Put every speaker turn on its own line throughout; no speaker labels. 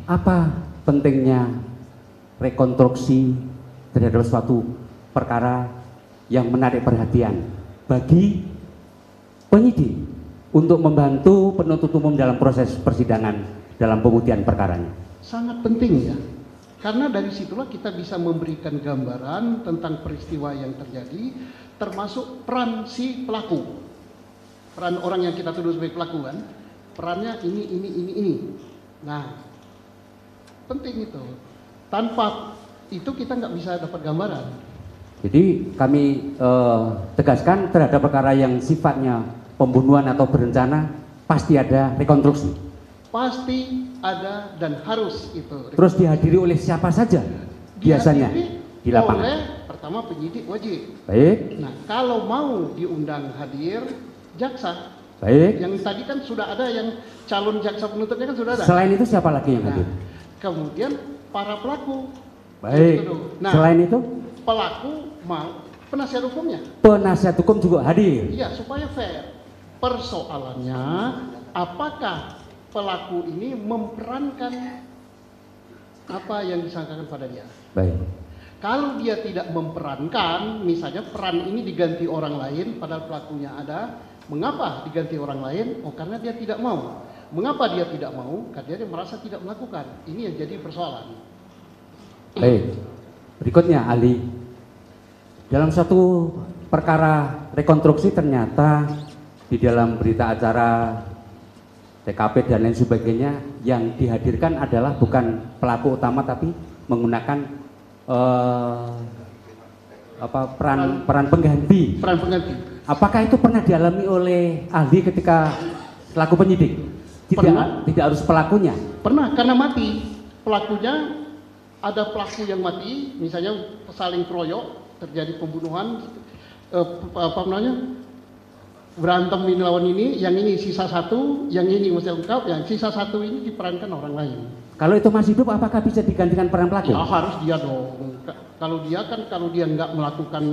Apa pentingnya rekonstruksi terhadap suatu perkara yang menarik perhatian bagi penyidik untuk membantu penuntut umum dalam proses persidangan dalam pembuktian perkaranya?
Sangat penting ya, karena dari situlah kita bisa memberikan gambaran tentang peristiwa yang terjadi, termasuk peran si pelaku, peran orang yang kita tuduh sebagai pelaku kan, perannya ini. Nah, penting itu. Tanpa itu kita nggak bisa dapat gambaran.
Jadi kami tegaskan terhadap perkara yang sifatnya pembunuhan atau berencana pasti ada rekonstruksi.
Pasti ada dan harus itu.
Terus dihadiri oleh siapa saja biasanya di lapangan?
Oleh pertama penyidik wajib.
Baik.
Nah, kalau mau diundang hadir jaksa.
Baik.
Yang tadi kan sudah ada yang calon jaksa penuntutnya kan sudah ada.
Selain itu siapa lagi yang hadir?
Kemudian para pelaku.
Baik.
Nah,
selain itu
pelaku mau penasihat hukumnya.
Penasihat hukum juga hadir.
Iya, supaya fair. Persoalannya apakah pelaku ini memperankan apa yang disangkakan pada dia.
Baik.
Kalau dia tidak memperankan, misalnya peran ini diganti orang lain padahal pelakunya ada, mengapa diganti orang lain? Oh, karena dia tidak mau. Mengapa dia tidak mau? Karena dia merasa tidak melakukan. Ini yang jadi persoalan.
Baik. Berikutnya ahli. Dalam suatu perkara rekonstruksi ternyata di dalam berita acara TKP dan lain sebagainya yang dihadirkan adalah bukan pelaku utama tapi menggunakan peran pengganti.
Peran pengganti.
Apakah itu pernah dialami oleh ahli ketika selaku penyidik? Tidak harus pelakunya.
Pernah, karena mati. Pelakunya ada pelaku yang mati, misalnya saling keroyok, terjadi pembunuhan, berantem ini lawan ini, yang ini sisa satu, yang ini mesti lengkap, yang sisa satu ini diperankan orang lain.
Kalau itu masih hidup, apakah bisa digantikan peran pelaku?
Ya harus dia dong. Kalau dia nggak melakukan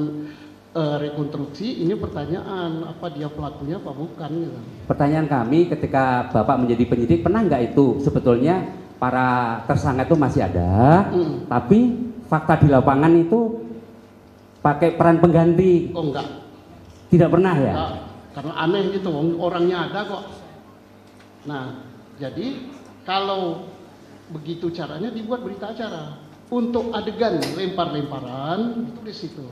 rekonstruksi, ini pertanyaan apa dia pelakunya apa bukan? Gitu.
Pertanyaan kami ketika Bapak menjadi penyidik, pernah nggak itu sebetulnya para tersangka itu masih ada, tapi fakta di lapangan itu pakai peran pengganti?
Oh enggak.
Tidak pernah ya?
Enggak. Karena aneh gitu, orangnya ada kok. Nah, jadi kalau begitu caranya dibuat berita acara. Untuk adegan lempar-lemparan, itu di situ.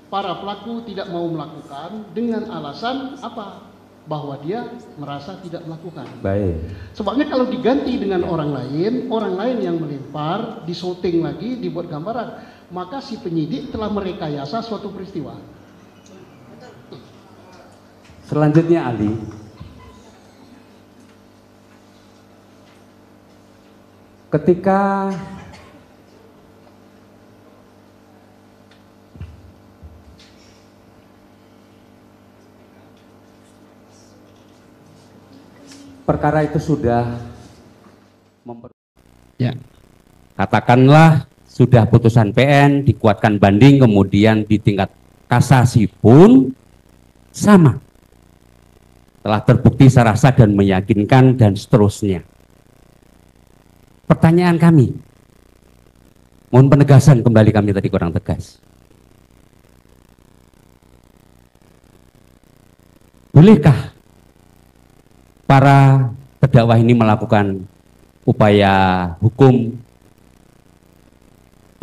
Para pelaku tidak mau melakukan dengan alasan apa? Bahwa dia merasa tidak melakukan.
Baik.
Sebabnya kalau diganti dengan orang lain yang melempar, disyuting lagi, dibuat gambaran, maka si penyidik telah merekayasa suatu peristiwa.
Selanjutnya ahli. Ketika perkara itu sudah katakanlah sudah putusan PN, dikuatkan banding, kemudian di tingkat kasasi pun sama, telah terbukti secara sah dan meyakinkan dan seterusnya. Pertanyaan kami, mohon penegasan kembali, kami tadi kurang tegas. Bolehkah para terdakwa ini melakukan upaya hukum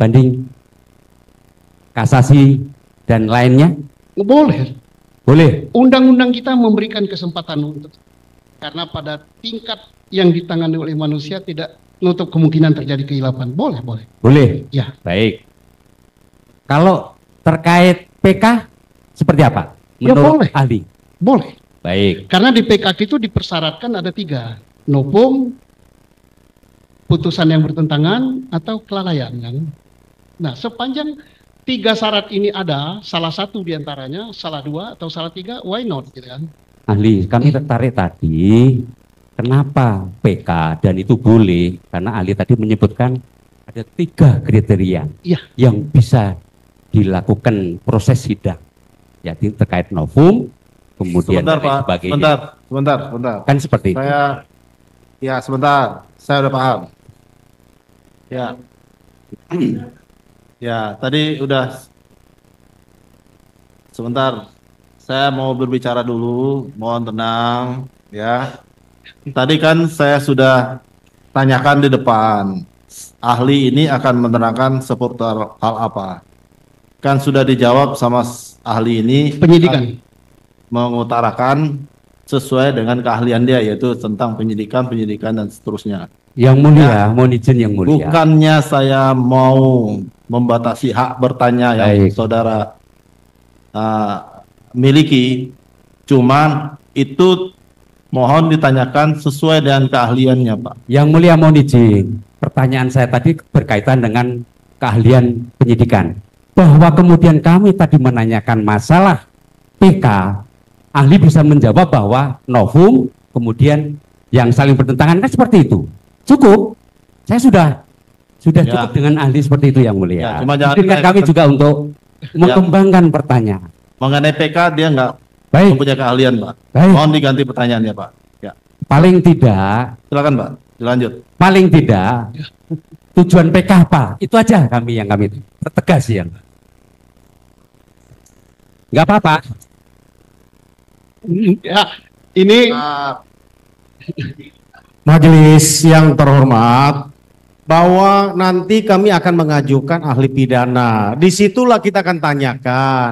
banding, kasasi, dan lainnya?
Boleh.
Boleh.
Undang-undang kita memberikan kesempatan untuk, karena pada tingkat yang ditangani oleh manusia tidak menutup kemungkinan terjadi kehilapan. Boleh.
Boleh.
Ya.
Baik. Kalau terkait PK seperti apa?
Ya,
Menurut
boleh.
ahli?
Boleh.
Baik.
Karena di PK itu dipersyaratkan ada 3. Nopung, putusan yang bertentangan, atau kelalaian kan. Nah, sepanjang 3 syarat ini ada, salah satu diantaranya, salah 2 atau salah 3, why not gitu kan.
Ahli, kami tertarik tadi, kenapa PK dan itu boleh, karena ahli tadi menyebutkan ada 3 kriteria yang bisa dilakukan proses sidang, yaitu terkait novum, kemudian
sebentar Pak, sebentar.
Kan seperti itu.
Sebentar, saya udah paham. Ya. Ya, tadi udah sebentar. Saya mau berbicara dulu, mohon tenang ya. Tadi kan saya sudah tanyakan di depan. Ahli ini akan menerangkan seputar hal apa? Kan sudah dijawab sama ahli ini
Penyidikan.
mengutarakan sesuai dengan keahlian dia, yaitu tentang penyidikan dan seterusnya.
Yang mulia, mohon izin yang mulia.
Bukannya saya mau membatasi hak bertanya yang saudara miliki, cuman itu mohon ditanyakan sesuai dengan keahliannya, Pak.
Yang mulia mohon izin, pertanyaan saya tadi berkaitan dengan keahlian penyidikan. Bahwa kemudian kami tadi menanyakan masalah PK, ahli bisa menjawab bahwa novum, kemudian yang saling bertentangan kan seperti itu. Cukup, saya sudah cukup dengan ahli seperti itu yang mulia.
Ya, cuma jangan
izinkan kami juga untuk mengembangkan pertanyaan.
Mengenai PK dia nggak mempunyai keahlian, Pak.
Baik.
Mohon diganti pertanyaannya, Pak. Ya.
Paling tidak.
Silakan, Pak. Dilanjut.
Paling tidak. Tujuan PK apa? Itu aja kami pertegas ya. Nggak apa-apa.
Ya, ini
Majelis yang terhormat, bahwa nanti kami akan mengajukan ahli pidana. Disitulah kita akan tanyakan.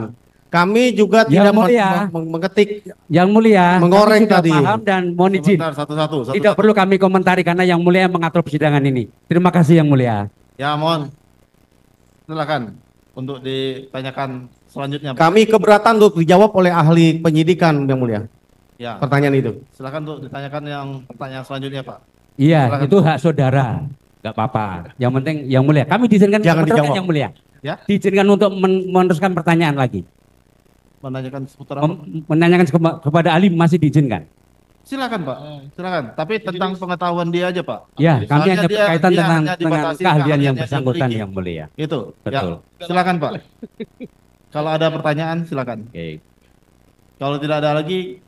Kami juga
yang
tidak
mulia,
mengetik,
yang mulia,
mengorek tadi.
Paham dan mohon izin.
Satu-satu.
Tidak perlu kami komentari karena yang mulia yang mengatur persidangan ini. Terima kasih yang mulia.
Ya, mohon. Silakan untuk ditanyakan selanjutnya, Pak.
Kami keberatan untuk dijawab oleh ahli penyidikan yang mulia.
Ya.
Pertanyaan itu.
Silakan untuk ditanyakan yang pertanyaan selanjutnya, Pak.
Iya,
Silakan.
itu hak saudara. Nggak apa-apa. Yang penting yang mulia. Kami diizinkan
Jangan
meneruskan
dijawab.
yang mulia.
Ya.
Diizinkan untuk meneruskan pertanyaan lagi.
Menanyakan seputar apa?
Menanyakan kepada ahli masih diizinkan.
Silakan, Pak. Silakan. Tapi tentang pengetahuan dia aja, Pak.
Ya, kami
Soalnya
hanya berkaitan
dia
dengan
hanya dibatasi
keahlian yang
dia
bersangkutan
miliki.
yang mulia.
Itu.
Betul.
Ya. Silakan, Pak. Kalau ada pertanyaan, silakan.
Oke.
Kalau tidak ada lagi,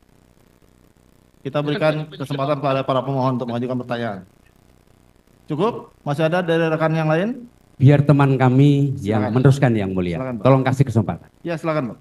kita berikan kesempatan kepada para pemohon untuk mengajukan pertanyaan. Cukup? Masih ada dari rekan yang lain?
Biar teman kami yang
Silakan.
meneruskan yang mulia.
Silakan, Pak.
Tolong kasih kesempatan.
Ya, silakan, Pak.